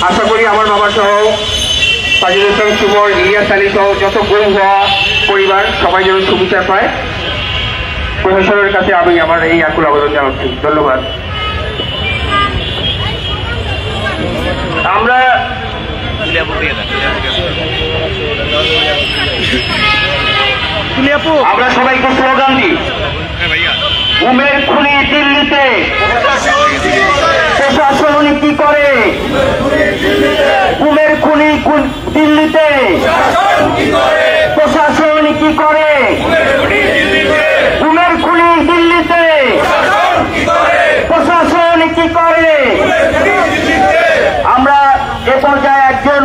আশা করি আমার বাবা সহ ফাজিল হোসেন সুমন, ইলিয়াস আলী সহ যত গুম হওয়া পরিবার সবাই যেন সুবিচার পায়, প্রশাসনের কাছে আমি আমার এই আকুল আবেদন জানাচ্ছি। ধন্যবাদ। আমরা সবাইকে স্লোগান দিই, গুমের খুনি দিল্লিতে, প্রশাসন কি করে? গুমের খুনি দিল্লিতে, প্রশাসন কি করে? গুমের খুনি দিল্লিতে, প্রশাসন কি করে? আমরা এ পর্যায়ে একজন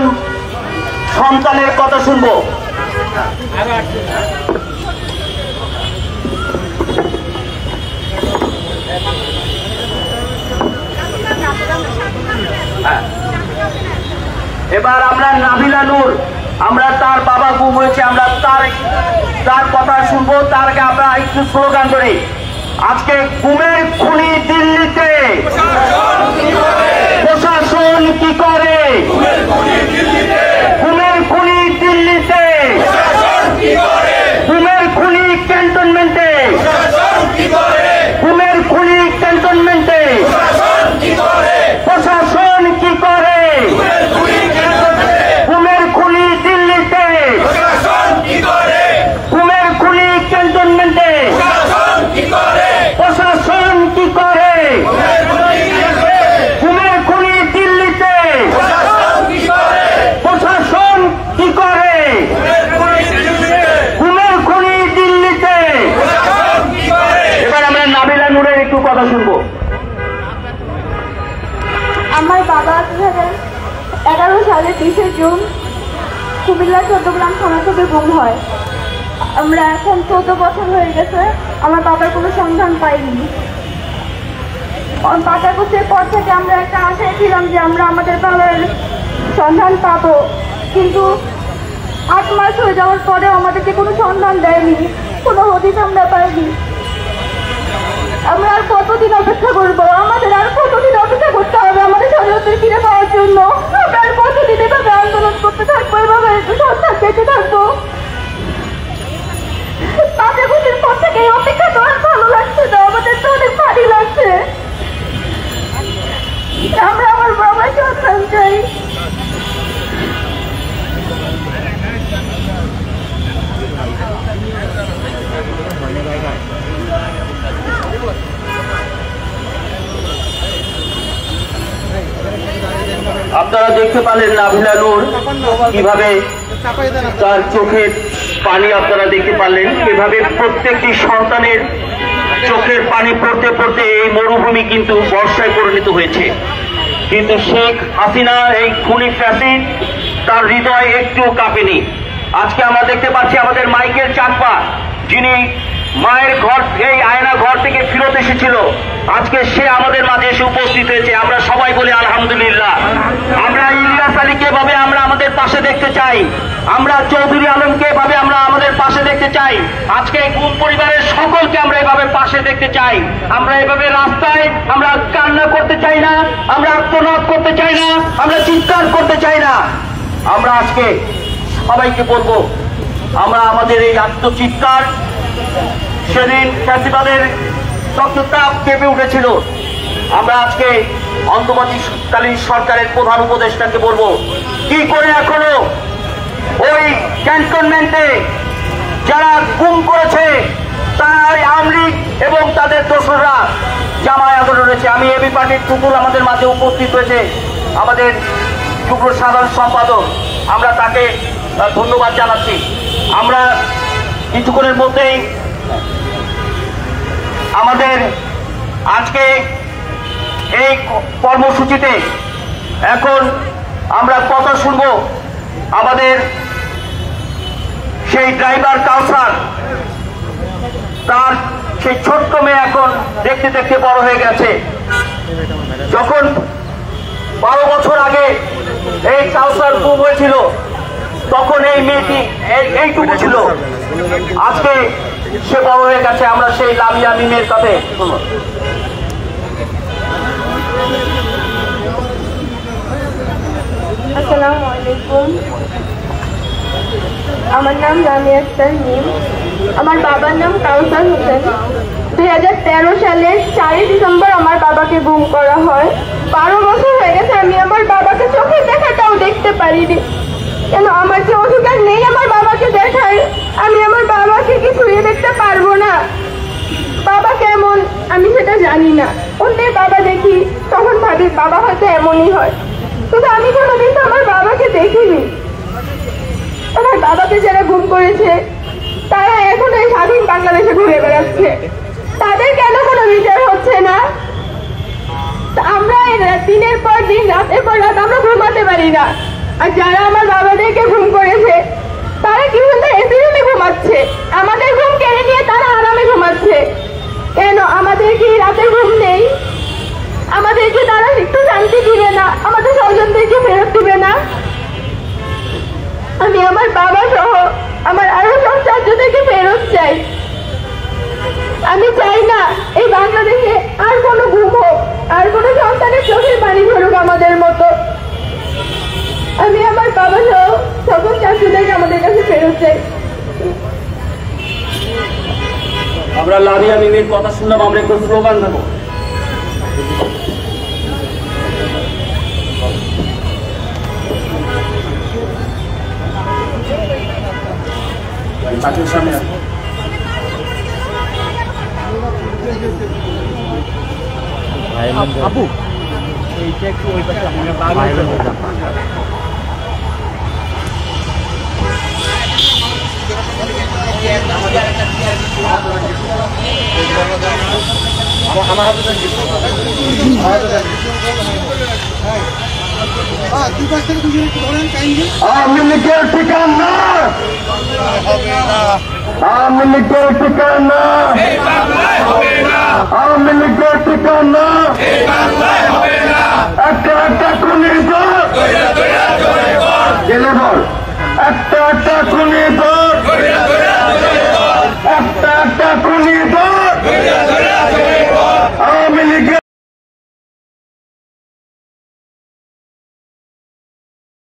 সন্তানের কথা শুনবো। এবার আমরা নাবিলা নূর, আমরা তার বাবা গুম হয়েছে, আমরা তার কথা শুনবো। তার আগে আমরা একটু স্লোগান করি, আজকে গুমের খুনি দিল্লিতে, প্রশাসন কি করে? গুমের খুনি দিল্লিতে, গুমের খুনি ক্যান্টনমেন্টে, গুমের খুনি ক্যান্টনমেন্টে, প্রশাসন কি করে? গুমের খুনি দিল্লিতে, গুমের খুনি ক্যান্টনমেন্টে, প্রশাসন কি করে? গুমের খুনি দিল্লিতে, প্রশাসন কি করে? গুমের খুনি দিল্লিতে। এবার আমরা নাবিলা নূরের একটু কথা শুনবো। আমার বাবা 2011 সালে 30 জুন কুমিল্লা চট্টগ্রাম থানা থেকে গুম হয়। আমরা এখন 14 বছর হয়ে গেছে, আমার বাবার কোনো সন্ধান পাইনি। পাতা গোছের পর থেকে আমরা একটা আশায় ছিলাম যে আমরা আমাদের বাবার সন্ধান পাবো, কিন্তু 8 মাস হয়ে যাওয়ার পরেও আমাদেরকে কোনো সন্ধান দেয়নি, কোনো হদিস আমরা পাইনি। আমরা আর কতদিন অপেক্ষা করবো? আমাদের আর কতদিন অপেক্ষা করতে হবে আমাদের স্বাধীনতা ফিরে পাওয়ার জন্য? আমরা আর কতদিন এভাবে আন্দোলন করতে থাকবো, এভাবে সন্ধান পেতে থাকবো? 5 আগস্টের পর থেকে এই অপেক্ষা তো আর ভালো লাগছে না, আমাদের তো অনেক ভারী লাগছে। আমরা আমার বাবার সন্ধান চাই। আপনারা দেখতে পালেন নাবিলা নূর কিভাবে তার চোখের পানি, আপনারা দেখতে পারলেন কিভাবে প্রত্যেকটি সন্তানের চোখের পানি পড়তে পড়তে এই মরুভূমি কিন্তু বর্ষায় পরিণত হয়েছে। কিন্তু শেখ হাসিনা এই খুনি ফ্যাসিস্ট, তার হৃদয় একটু কাঁপেনি। আজকে আমরা দেখতে পাচ্ছি আমাদের মাইকেল চাকমা, যিনি মায়ের ঘর, এই আয়না ঘর থেকে ফিরত এসেছিল, আজকে সে আমাদের মাঝে এসে উপস্থিত হয়েছে। আমরা সবাই বলি আলহামদুলিল্লাহ। আমরা ইলিয়াস আলীকে ভাবে আমরা আমাদের পাশে দেখতে চাই, আমরা চৌধুরী আলমকে ভাবে আমরা আমাদের পাশে দেখতে চাই, আজকে গুম পরিবারের সকলকে আমরা এভাবে পাশে দেখতে চাই। আমরা এভাবে রাস্তায় আমরা কান্না করতে চাই না, আমরা আত্মনাদ করতে চাই না, আমরা চিৎকার করতে চাই না। আমরা আজকে সবাইকে বলবো, আমরা আমাদের এই আত্মচিৎকার, সেদিন ফ্যাসিবাদের রক্ততাপ কেঁপে উঠেছিল, আমরা আজকে অন্তর্বর্তীকালীন সরকারের প্রধান উপদেষ্টাকে বলবো, কি করে এখনো ওই ক্যান্টনমেন্টে যারা গুম করেছে তারা আওয়ামী লীগ এবং তাদের দোসররা জামায়াত আন্দোলন রয়েছে। আমি এবি পার্টির টুকুর আমাদের মাঝে উপস্থিত হয়েছে, আমাদের টুকুর সাধারণ সম্পাদক, আমরা তাকে ধন্যবাদ জানাচ্ছি। আমরা কিছুক্ষণের মধ্যেই আমাদের আজকে এই কর্মসূচিতে এখন আমরা কথা শুনব আমাদের সেই ড্রাইভার কাউসার, তার সেই ছোট্ট মেয়ে এখন দেখতে দেখতে বড় হয়ে গেছে। যখন 12 বছর আগে এই কাউসার গুম হয়েছিল তখন এই মেয়েটি এইটুকু ছিল, আজকে সে বড় হয়ে গেছে। আমরা সেই লামিয়া মিমের কাছে আসসালামু আলাইকুম। আমার নাম রামিয়া আক্তার মিম। আমার বাবার নাম কাউসার হোসেন। 2013 সালের 4 ডিসেম্বর আমার বাবাকে গুম করা হয়। 12 বছর হয়ে গেছে আমি আমার বাবাকে চোখে দেখাটাও দেখতে পারিনি। কেন আমার কি অধিকার নেই আমার বাবাকে দেখার? আমি আমার বাবাকে কি ছুঁয়ে দেখতে পারবো না? বাবা কেমন আমি সেটা জানি না। অন্যের বাবা দেখি তখন ভাবি বাবা হয়তো এমনই হয়, কিন্তু আমি কোনোদিন তো আমার বাবাকে দেখিনি। আমার বাবাকে যারা গুম করেছে তারা এখন এই স্বাধীন বাংলাদেশে ঘুরে বেড়াচ্ছে, তাদের কেন কোনো বিচার হচ্ছে না? আমরা দিনের পর দিন রাতের পর রাত আমরা ঘুমাতে পারি না। আর যারা আমার বাবাদেরকে ঘুম করেছে তারা কি সুন্দর এসি রুমে ঘুমাচ্ছে, আমাদের ঘুম কেড়ে নিয়ে তারা আরামে ঘুমাচ্ছে। কেন আমাদের কি রাতে ঘুম নেই? আমাদেরকে তারা একটু শান্তি দিবে না? আমাদের স্বজনদেরকে ফেরত দিবে না? আমি আমার বাবা সহ আমার আরো সব ছাত্রদেরকে ফেরত চাই। আমি চাই না এই বাংলাদেশে আর কোনো গুম হোক, আর কোনো সন্তানের চোখের পানি ঝরুক আমাদের মতো। আমি আমার বাবা সহ সকল ছাত্রদেরকে আমাদের কাছে ফেরত চাই। আমরা লামিয়া মিমের কথা শুনলাম, আমরা একটু স্লোগান দেবো। চাকরির সামনে আপু এইটা একটু ওই পাশে আওয়ামী লীগের ঠিকানা, আওয়ামী লীগের ঠিকানা, আওয়ামী লীগের ঠিকানা, একটা একটা খুনি জেলে বল।